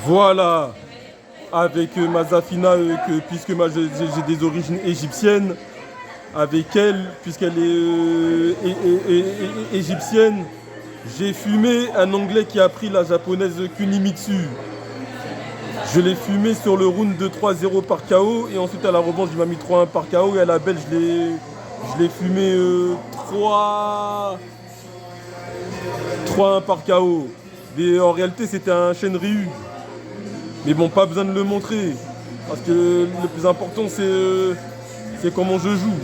Voilà, avec Mazafina, puisque j'ai des origines égyptiennes, avec elle, puisqu'elle est égyptienne, j'ai fumé un Anglais qui a pris la japonaise Kunimitsu. Je l'ai fumé sur le round de 3-0 par KO, et ensuite à la revanche, il m'a mis 3-1 par KO, et à la belle, je l'ai fumé 3-1 par KO. Mais en réalité, c'était un Shenryu. Mais bon, pas besoin de le montrer. Parce que le plus important, c'est comment je joue.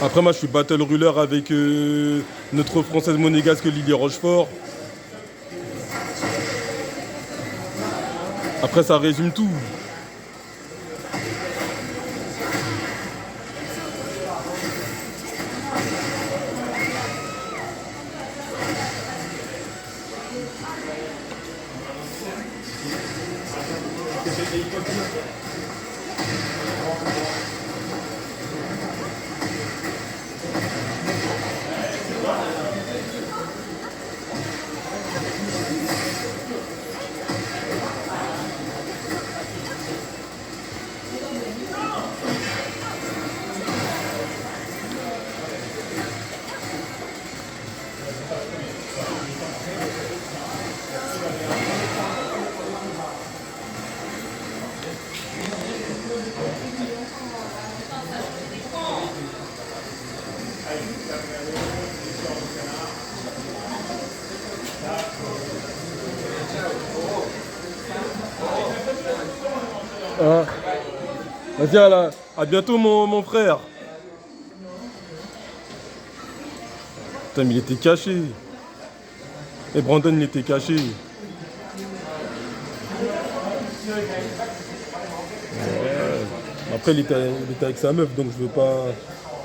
Après, moi, je suis battle ruler avec notre française monégasque Lily Rochefort. Après, ça résume tout. Hein. Vas-y, à bientôt, mon frère. Putain, mais il était caché. Et Brandon, il était caché. Ouais. Après, il était avec sa meuf, donc je veux pas.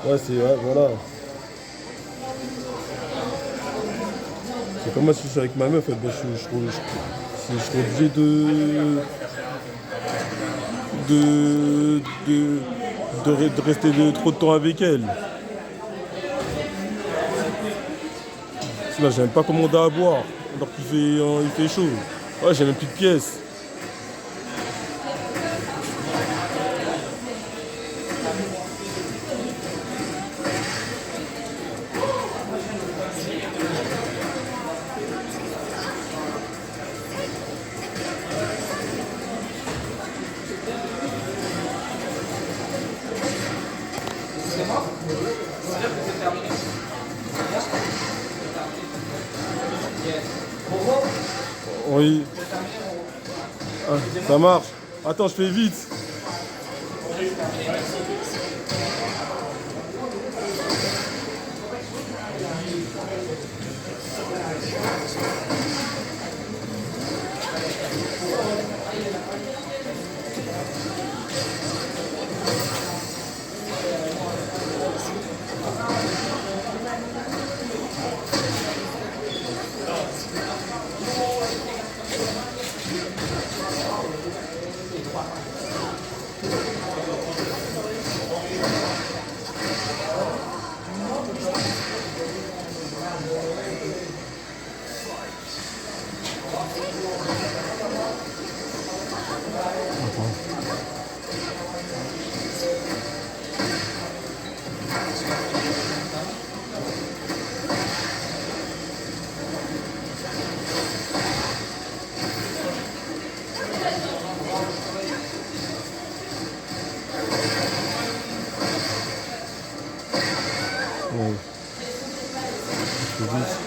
Ouais, ouais, voilà. C'est comme moi, si je suis avec ma meuf, ben, je serais obligé de rester trop de temps avec elle. Là, j'ai même pas commandé à boire, alors il fait chaud. Ouais, j'ai même plus de pièces. Oui. Ah, ça marche. Attends, je fais vite. Ouais. Je fais vite.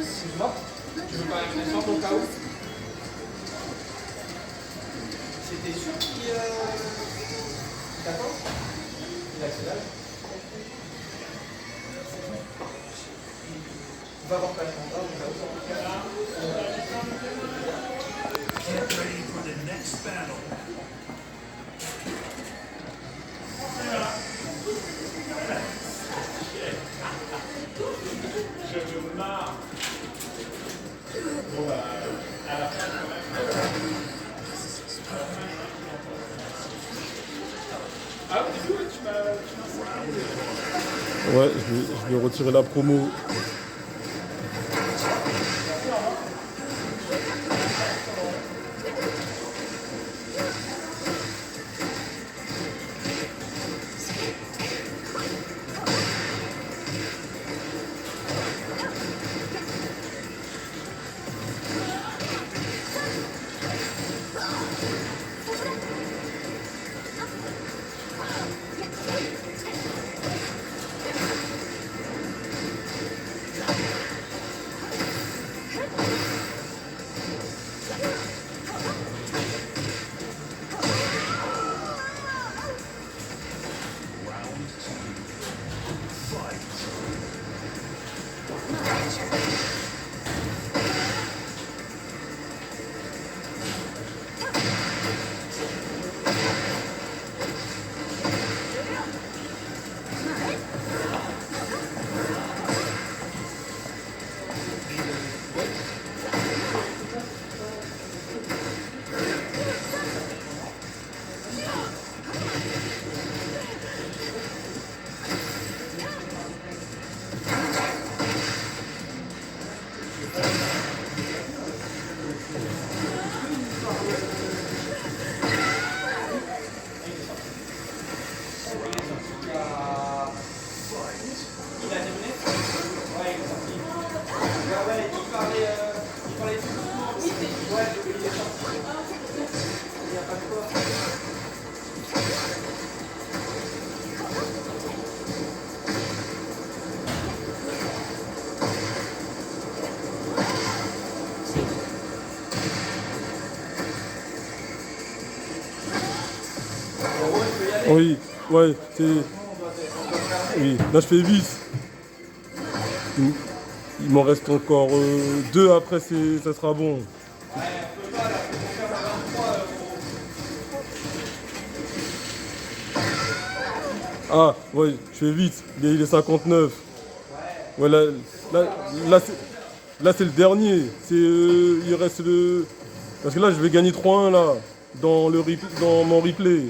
Excuse-moi, tu veux pas une descente au cas où? C'était sûr qu'il... D'accord? Il a quel âge? Tu vas avoir pas longtemps, au cas où ça peut faire. Get ready for the next battle. Je me marre. Bon, bah, à la fin, quand même. Ah oui, du coup, tu m'as... Ouais, je vais retirer la promo. Il a terminé? Ouais, il est sorti. Ouais, ouais, il parlait tout doucement. Ouais, il est sorti. Il n'y a pas de quoi. Oui, ouais, c'est... Oui, là je fais 10. Il m'en reste encore 2 après, ça sera bon. Ah, ouais, je fais vite. Il est 59. Ouais, là, là, c'est le dernier. Il reste le... Parce que là, je vais gagner 3-1 là, dans mon replay.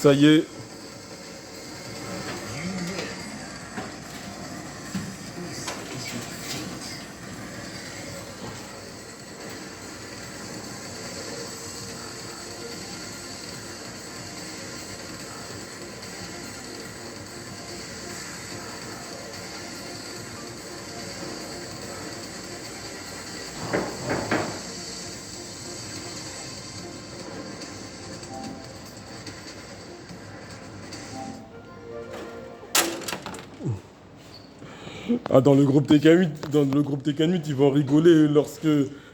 Ça y est. Ah, dans le groupe TK8, ils vont rigoler lorsque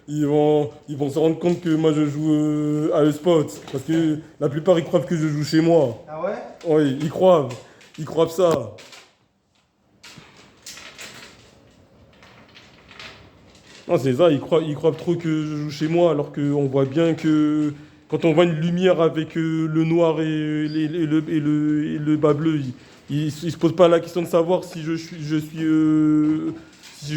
ils vont se rendre compte que moi je joue à e-sport. Parce que la plupart ils croient que je joue chez moi. Ah ouais? Oui, ils croient. Ils croient ça. Non, c'est ça, ils croient trop que je joue chez moi, alors qu'on voit bien que quand on voit une lumière avec le noir et le bas bleu, ils se posent pas la question de savoir si si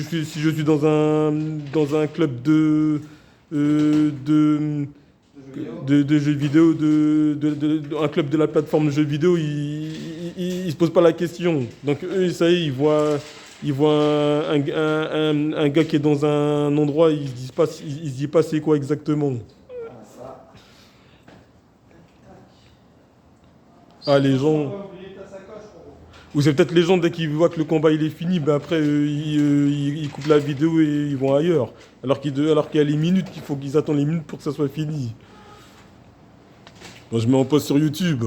je suis dans un club de jeux vidéo, un club de la plateforme de jeux vidéo, ils se posent pas la question. Donc eux, ça y est, ils voient un gars qui est dans un endroit, ils se disent pas c'est quoi exactement. Ah, ça. Ah, les Faut gens. pas oublier ta sacoche, gros. Ou c'est peut-être les gens, dès qu'ils voient que le combat il est fini, ben après ils coupent la vidéo et ils vont ailleurs. Alors qu'il y a les minutes, qu'il faut qu'ils attendent les minutes pour que ça soit fini. Moi je mets en pause sur YouTube.